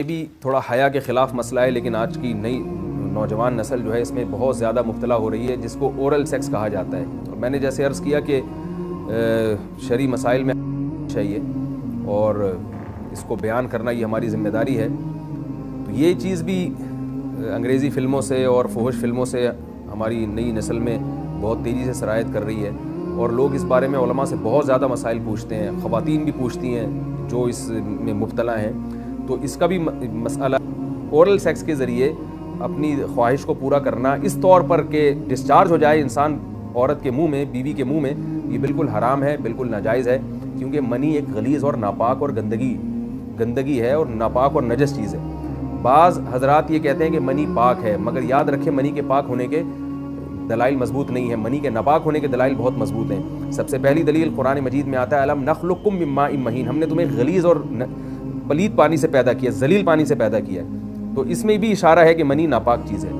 یہ بھی تھوڑا حیا کے خلاف مسئلہ ہے، لیکن آج کی نئی نوجوان نسل جو ہے اس میں بہت زیادہ مبتلا ہو رہی ہے، جس کو اورل سیکس کہا جاتا ہے۔ اور میں نے جیسے عرض کیا کہ شرعی مسائل میں چاہیے اور اس کو بیان کرنا یہ ہماری ذمہ داری ہے۔ تو یہ چیز بھی انگریزی فلموں سے اور فحش فلموں سے ہماری نئی نسل میں بہت تیزی سے سرایت کر رہی ہے، اور لوگ اس بارے میں علماء سے بہت زیادہ مسائل پوچھتے ہیں، خواتین بھی پوچھتی ہیں جو اس میں مبتلا ہیں۔ تو اس کا بھی مسئلہ اورل سیکس کے ذریعے اپنی خواہش کو پورا کرنا اس طور پر کہ ڈسچارج ہو جائے انسان عورت کے منہ میں، بیوی کے منہ میں، یہ بالکل حرام ہے، بالکل ناجائز ہے، کیونکہ منی ایک غلیظ اور ناپاک اور گندگی ہے اور ناپاک اور نجس چیز ہے۔ بعض حضرات یہ کہتے ہیں کہ منی پاک ہے، مگر یاد رکھیں منی کے پاک ہونے کے دلائل مضبوط نہیں ہیں، منی کے ناپاک ہونے کے دلائل بہت مضبوط ہیں۔ سب سے پہلی دلیل قرآن مجید میں آتا ہے الم نخلقکم من ماء مہین، ہم نے تمہیں غلیظ اور پلید پانی سے پیدا کیا، ذلیل پانی سے پیدا کیا ہے۔ تو اس میں بھی اشارہ ہے کہ منی ناپاک چیز ہے۔